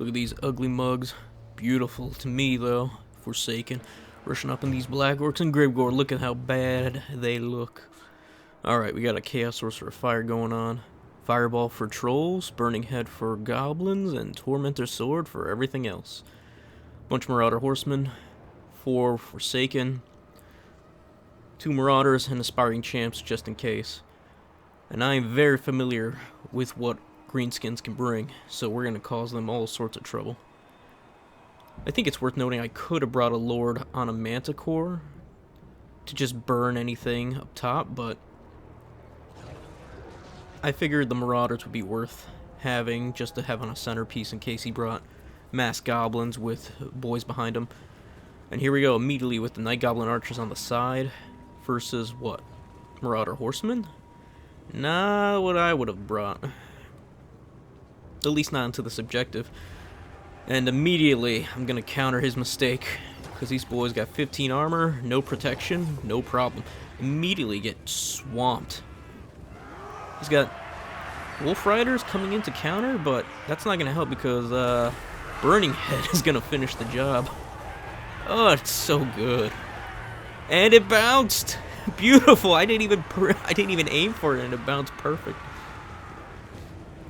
Look at these ugly mugs. Beautiful to me, though. Forsaken. Rushing up in these black orcs and grave gore. Look at how bad they look. Alright, we got a Chaos Sorcerer fire going on. Fireball for trolls. Burning Head for goblins. And Tormentor Sword for everything else. Bunch of Marauder Horsemen. 4 Forsaken. 2 Marauders and Aspiring Champs just in case. And I am very familiar with what Greenskins can bring, so we're going to cause them all sorts of trouble. I think it's worth noting I could have brought a Lord on a Manticore to just burn anything up top, but I figured the Marauders would be worth having just to have on a centerpiece in case he brought mass goblins with boys behind him. And here we go immediately with the Night Goblin Archers on the side versus what? Marauder Horsemen? Not what I would have brought. At least not into this objective. And immediately, I'm going to counter his mistake. Because these boys got 15 armor, no protection, no problem. Immediately get swamped. He's got Wolf Riders coming in to counter, but that's not going to help because Burning Head is going to finish the job. Oh, it's so good. And it bounced! Beautiful! I didn't even aim for it and it bounced perfect.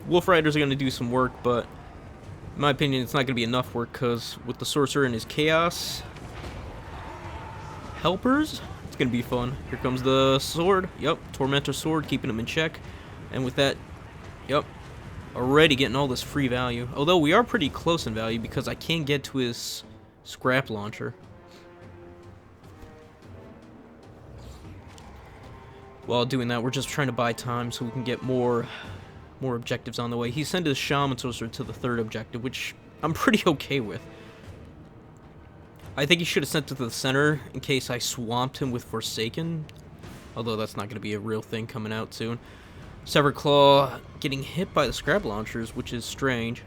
Wolf Riders are going to do some work, but in my opinion, it's not going to be enough work because with the Sorcerer and his Chaos Helpers, it's going to be fun. Here comes the Sword. Yep, Tormentor Sword, keeping him in check. And with that, yep, already getting all this free value. Although we are pretty close in value because I can't get to his Scrap Launcher. While doing that, we're just trying to buy time so we can get more objectives on the way. He sent his Shaman Sorcerer to the 3rd objective, which I'm pretty okay with. I think he should have sent it to the center in case I swamped him with Forsaken. Although that's not going to be a real thing coming out soon. Severed Claw getting hit by the Scrap Launchers, which is strange.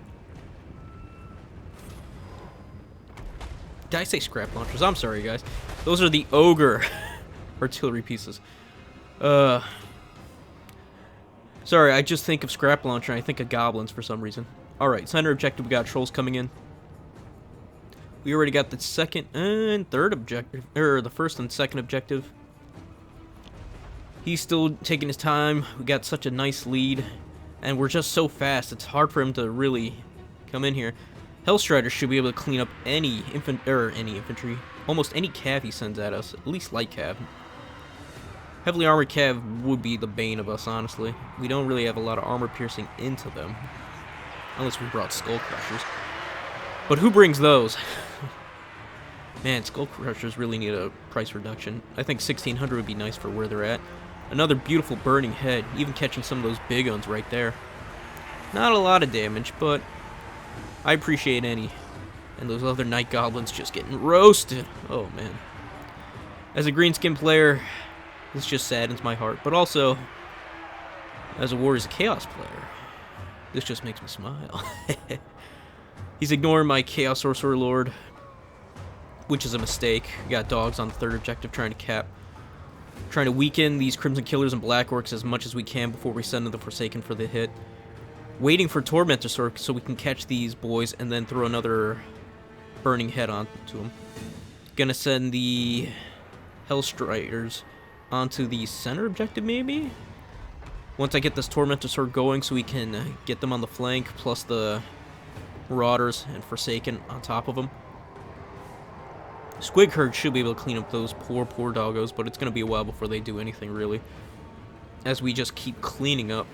Did I say Scrap Launchers? I'm sorry, guys. Those are the Ogre artillery pieces. Sorry, I just think of Scrap Launcher and I think of Goblins for some reason. Alright, center objective, we got Trolls coming in. We already got the 2nd and 3rd objective, or the 1st and 2nd objective. He's still taking his time. We got such a nice lead. And we're just so fast, it's hard for him to really come in here. Hellstrider should be able to clean up any infantry. Almost any cav he sends at us, at least light cav. Heavily armored cav would be the bane of us, honestly. We don't really have a lot of armor piercing into them. Unless we brought Skull Crushers. But who brings those? Man, Skull Crushers really need a price reduction. I think 1600 would be nice for where they're at. Another beautiful Burning Head, even catching some of those big ones right there. Not a lot of damage, but I appreciate any. And those other Night Goblins just getting roasted. Oh, man. As a Greenskin player, this just saddens my heart. But also, as a Warriors of Chaos player, this just makes me smile. He's ignoring my Chaos Sorcerer Lord, which is a mistake. We got dogs on the 3rd objective trying to weaken these Crimson Killers and Black Orcs as much as we can before we send in the Forsaken for the hit. Waiting for Tormentor Sword so we can catch these boys and then throw another Burning Head onto them. Gonna send the Hellstriders onto the center objective, maybe? Once I get this Tormentor Sword going so we can get them on the flank, plus the Marauders and Forsaken on top of them. Squig Herd should be able to clean up those poor doggos, but it's going to be a while before they do anything, really. As we just keep cleaning up.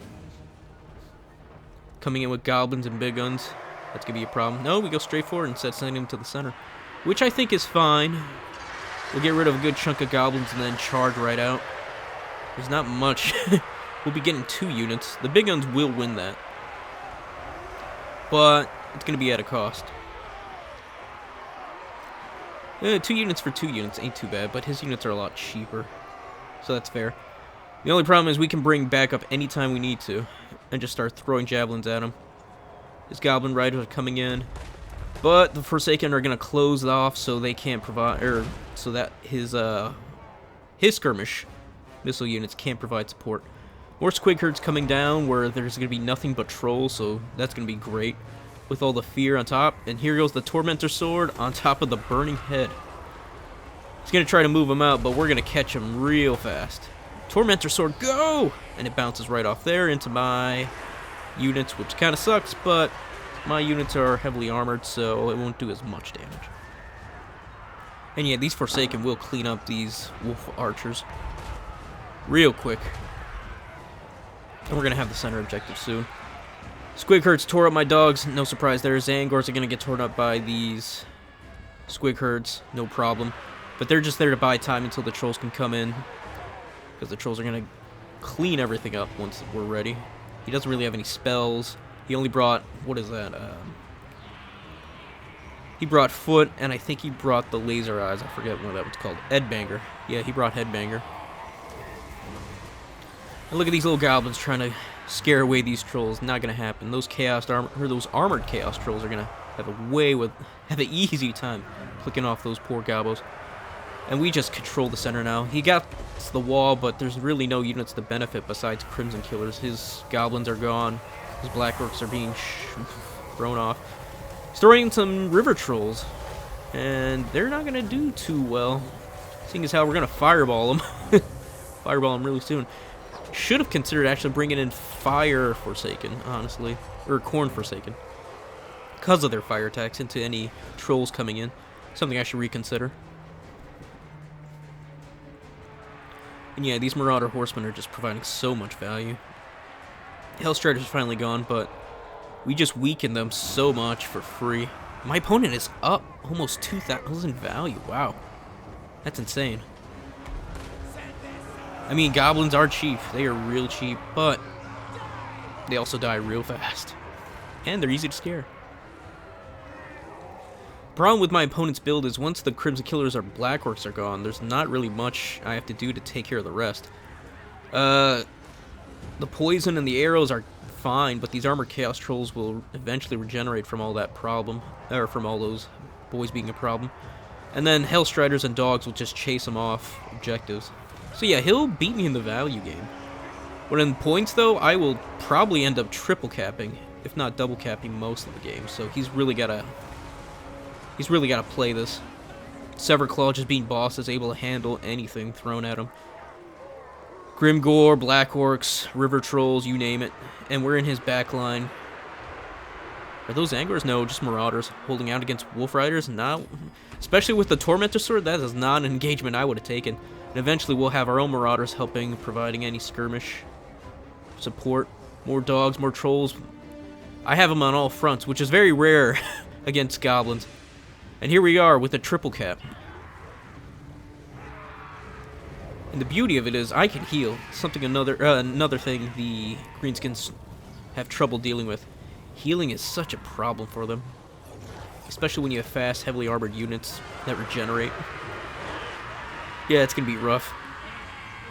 Coming in with Goblins and Big Guns. That's going to be a problem. No, we go straight forward instead of sending them to the center. Which I think is fine. We'll get rid of a good chunk of Goblins and then charge right out. There's not much. We'll be getting 2 units. The Big Guns will win that. But it's going to be at a cost. 2 units for 2 units ain't too bad, but his units are a lot cheaper. So that's fair. The only problem is we can bring backup anytime we need to. And just start throwing javelins at him. His Goblin Riders are coming in. But the Forsaken are going to close it off so they can't provide... so that his skirmish missile units can't provide support. More Squig Herds coming down where there's going to be nothing but trolls, so that's going to be great. with all the fear on top. And here goes the Tormentor Sword on top of the Burning Head. He's going to try to move him out, but we're going to catch him real fast. Tormentor Sword, go! And it bounces right off there into my units, which kind of sucks, but my units are heavily armored, so it won't do as much damage. And yeah, these Forsaken will clean up these wolf archers real quick. And we're going to have the center objective soon. Squig herds tore up my dogs. No surprise there. Zangors are going to get torn up by these squig herds. No problem. But they're just there to buy time until the trolls can come in. Because the trolls are going to clean everything up once we're ready. He doesn't really have any spells. He only brought... What is that? He brought Foot, and I think he brought the Laser Eyes. I forget what that was called. Headbanger. Yeah, he brought Headbanger. And look at these little goblins trying to scare away these trolls. Not gonna happen. Those those armored chaos trolls are gonna have an easy time clicking off those poor gobos. And we just control the center now. He got to the wall, but there's really no units to benefit besides Crimson Killers. His goblins are gone. His black orcs are being thrown off. He's throwing in some river trolls, and they're not gonna do too well. Seeing as how we're gonna fireball them, fireball them really soon. Should have considered actually bringing in Fire Forsaken, honestly. Or Corn Forsaken. Because of their fire attacks into any trolls coming in. Something I should reconsider. And yeah, these Marauder Horsemen are just providing so much value. Hellstrider's finally gone, but we just weakened them so much for free. My opponent is up almost 2,000 value. Wow. That's insane. I mean, goblins are cheap. They are real cheap, but they also die real fast. And they're easy to scare. Problem with my opponent's build is once the Crimson Killers or Black Orcs are gone, there's not really much I have to do to take care of the rest. The poison and the arrows are fine, but these Armored Chaos Trolls will eventually regenerate from all that problem, or from all those boys being a problem. And then Hellstriders and Dogs will just chase them off objectives. So yeah, he'll beat me in the value game. When in points, though, I will probably end up triple capping, if not double capping most of the game. So he's really gotta play this. Severclaw, just being boss, is able to handle anything thrown at him. Grimgore, Black Orcs, River Trolls, you name it. And we're in his back line. Are those Angors? No, just Marauders. Holding out against Wolf Riders? No. Especially with the Tormentor Sword, that is not an engagement I would have taken. And eventually we'll have our own Marauders helping, providing any skirmish support. More dogs, more trolls. I have them on all fronts, which is very rare against goblins. And here we are with a triple cap. And the beauty of it is I can heal. Something another thing the Greenskins have trouble dealing with. Healing is such a problem for them. Especially when you have fast, heavily armored units that regenerate. Yeah, it's going to be rough.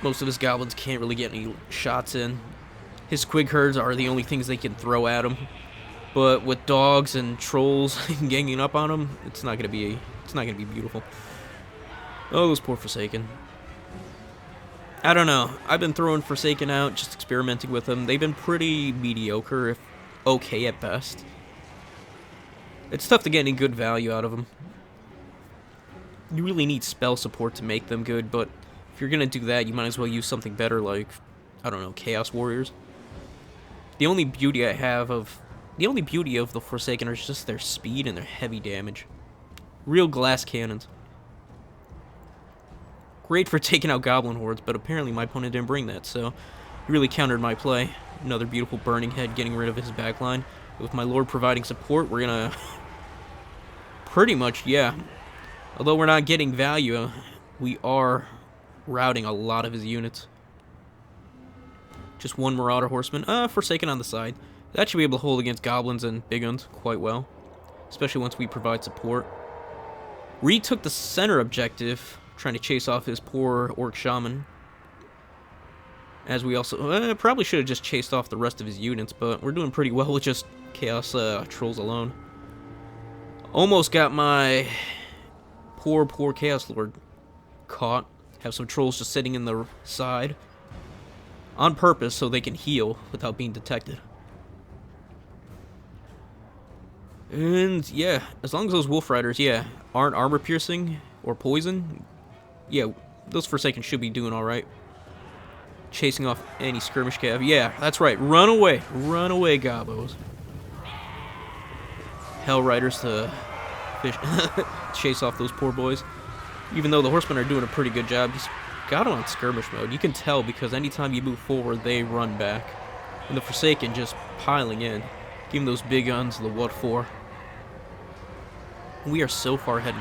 Most of his goblins can't really get any shots in. His Squig herds are the only things they can throw at him. But with dogs and trolls ganging up on him, it's not going to be beautiful. Oh, those poor Forsaken. I don't know. I've been throwing Forsaken out, just experimenting with them. They've been pretty mediocre, if okay at best. It's tough to get any good value out of them. You really need spell support to make them good, but if you're gonna do that, you might as well use something better like, I don't know, Chaos Warriors. The only beauty of the Forsaken is just their speed and their heavy damage. Real glass cannons. Great for taking out goblin hordes, but apparently my opponent didn't bring that, so he really countered my play. Another beautiful Burning Head getting rid of his backline. With my Lord providing support, we're gonna pretty much, yeah. Although we're not getting value, we are routing a lot of his units. Just one Marauder Horseman. Forsaken on the side. That should be able to hold against goblins and big guns quite well. Especially once we provide support. Retook the center objective, trying to chase off his poor Orc Shaman. As we also... probably should have just chased off the rest of his units, but we're doing pretty well with just Chaos Trolls alone. Almost got my poor Chaos Lord caught. Have some trolls just sitting in the side. On purpose so they can heal without being detected. And yeah, as long as those Wolf Riders, yeah, aren't armor piercing or poison, yeah, those Forsaken should be doing alright. Chasing off any skirmish cav. Yeah, that's right. Run away. Run away, Gobos. Hell Riders to fish chase off those poor boys. Even though the horsemen are doing a pretty good job, he's got them on skirmish mode. You can tell because anytime you move forward, they run back. And the Forsaken just piling in. Giving those big guns the what for. We are so far ahead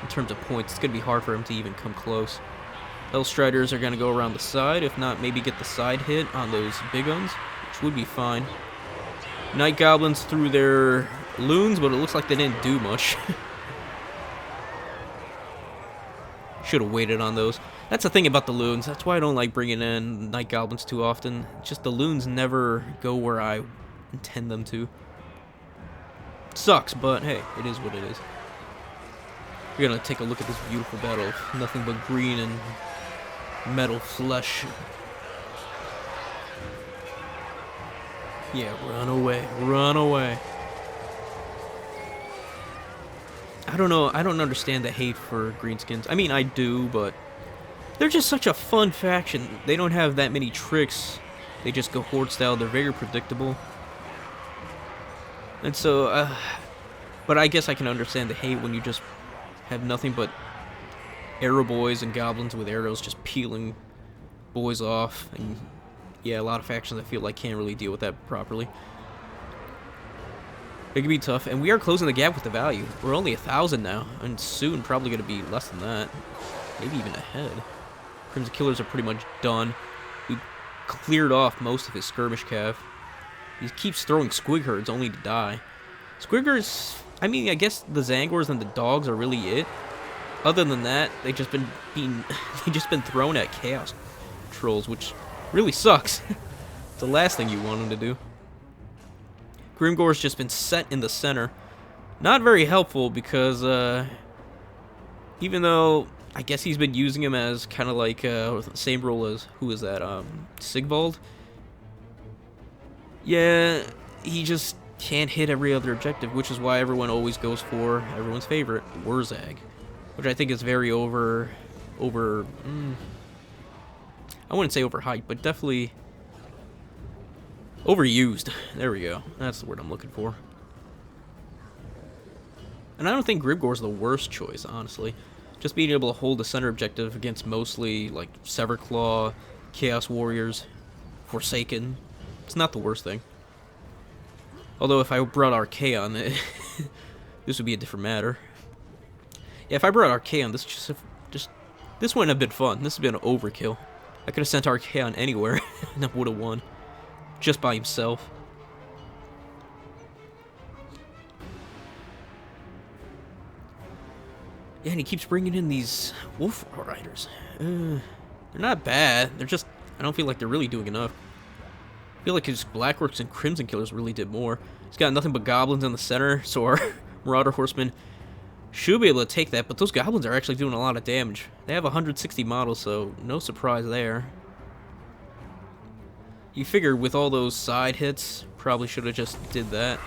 in terms of points, it's going to be hard for him to even come close. Hellstriders are going to go around the side, if not maybe get the side hit on those big guns, which would be fine. Night Goblins threw their loons, but it looks like they didn't do much. Should have waited on those. That's the thing about the loons. That's why I don't like bringing in Night Goblins too often. Just the loons never go where I intend them to. Sucks, but hey, it is what it is. We're gonna take a look at this beautiful battle. Nothing but green and metal flesh. Yeah, run away. Run away. I don't know. I don't understand the hate for Greenskins. I mean, I do, but they're just such a fun faction. They don't have that many tricks. They just go horde style. They're very predictable. And so, but I guess I can understand the hate when you just have nothing but arrow boys and goblins with arrows just peeling boys off. And yeah, a lot of factions I feel like can't really deal with that properly. It can be tough, and we are closing the gap with the value. We're only 1,000 now, and soon probably going to be less than that. Maybe even ahead. Crimson Killers are pretty much done. We cleared off most of his skirmish cav. He keeps throwing squig herds only to die. Squiggers, I mean, I guess the Zangors and the dogs are really it. Other than that, they've just been thrown at chaos trolls, which really sucks. It's the last thing you want them to do. Grimgore's just been set in the center. Not very helpful because even though I guess he's been using him as kind of like same role as who is that? Sigvald. Yeah, he just can't hit every other objective, which is why everyone always goes for everyone's favorite, Wurzag, which I think is very I wouldn't say overhyped, but definitely overused. There we go. That's the word I'm looking for. And I don't think Grimgore's the worst choice, honestly. Just being able to hold the center objective against mostly like Severclaw, Chaos Warriors, Forsaken. It's not the worst thing. Although if I brought Archaon, this would be a different matter. Yeah, if I brought Archaon, this wouldn't have been fun. This would have been an overkill. I could have sent Archaon anywhere and I would have won. Just by himself. Yeah, and he keeps bringing in these Wolf Riders. They're not bad. They're just, I don't feel like they're really doing enough. I feel like his Blackworks and Crimson Killers really did more. He's got nothing but goblins in the center, so our Marauder Horsemen should be able to take that, but those goblins are actually doing a lot of damage. They have 160 models, so no surprise there. You figure with all those side hits, probably should have just did that.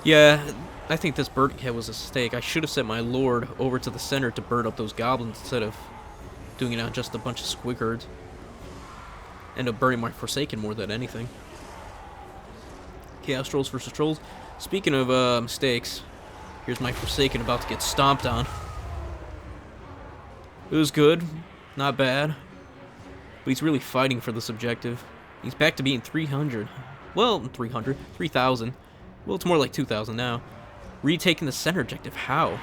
Yeah, I think this bird hit was a mistake. I should have sent my Lord over to the center to burn up those goblins instead of doing it on just a bunch of squig herds. End up burning my Forsaken more than anything. Chaos Trolls versus Trolls. Speaking of mistakes, here's my Forsaken about to get stomped on. It was good, not bad, but he's really fighting for this objective. He's back to being 300. Well, 3,000. Well, it's more like 2,000 now. Retaking the center objective, how?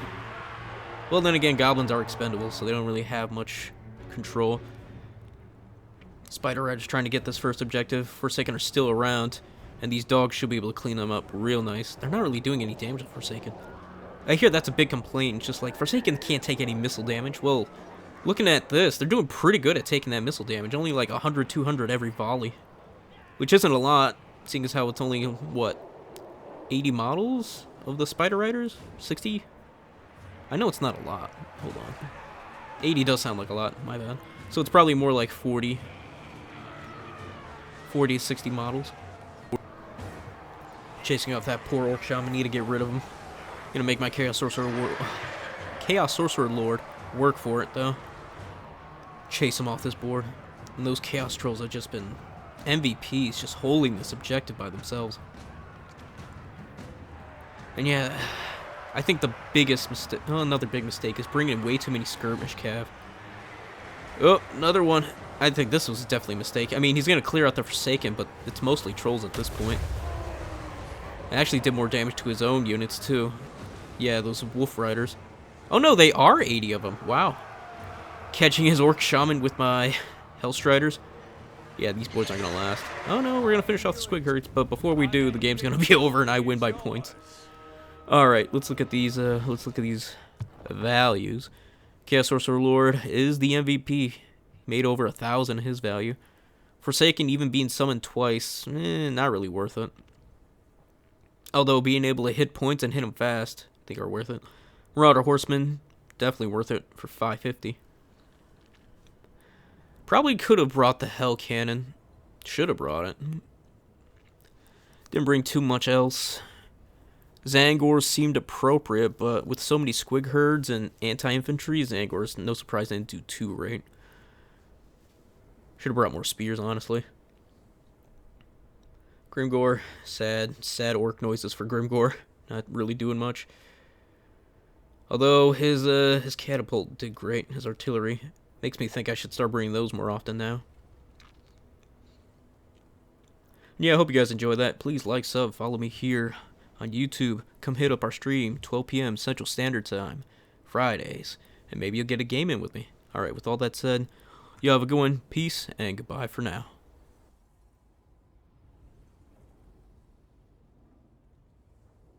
Well, then again, goblins are expendable, so they don't really have much control. Spider Riders trying to get this first objective. Forsaken are still around, and these dogs should be able to clean them up real nice. They're not really doing any damage to Forsaken. I hear that's a big complaint. It's just like, Forsaken can't take any missile damage. Well, looking at this, they're doing pretty good at taking that missile damage. Only like 100, 200 every volley. Which isn't a lot, seeing as how it's only, what, 80 models of the Spider Riders? 60? I know it's not a lot. Hold on. 80 does sound like a lot, my bad. So it's probably more like 40 to 60 models. Chasing off that poor Orc Shaman. Need to get rid of him. Gonna make my Chaos Sorcerer Lord work for it, though. Chase him off this board. And those Chaos Trolls have just been MVPs, just holding this objective by themselves. And yeah, I think the biggest mistake, another big mistake, is bringing in way too many skirmish cav. Oh, another one. I think this was definitely a mistake. I mean, he's going to clear out the Forsaken, but it's mostly trolls at this point. It actually did more damage to his own units, too. Yeah, those Wolf Riders. Oh no, they are 80 of them. Wow. Catching his Orc Shaman with my Hellstriders. Yeah, these boys aren't going to last. Oh no, we're going to finish off the Squig Herds, but before we do, the game's going to be over and I win by points. Alright, let's look at these values. Chaos Sorcerer Lord is the MVP. Made over 1,000 his value. Forsaken even being summoned twice, not really worth it. Although being able to hit points and hit them fast, I think are worth it. Marauder Horseman, definitely worth it for 550. Probably could have brought the Hell Cannon. Should have brought it. Didn't bring too much else. Zangors seemed appropriate, but with so many Squig Herds and anti-infantry, Zangors, no surprise, didn't do too right. Should have brought more spears, honestly. Grimgore, sad orc noises for Grimgore. Not really doing much. Although his catapult did great, his artillery. Makes me think I should start bringing those more often now. Yeah, I hope you guys enjoyed that. Please like, sub, follow me here on YouTube. Come hit up our stream, 12 p.m. Central Standard Time, Fridays. And maybe you'll get a game in with me. Alright, with all that said, you have a good one. Peace, and goodbye for now.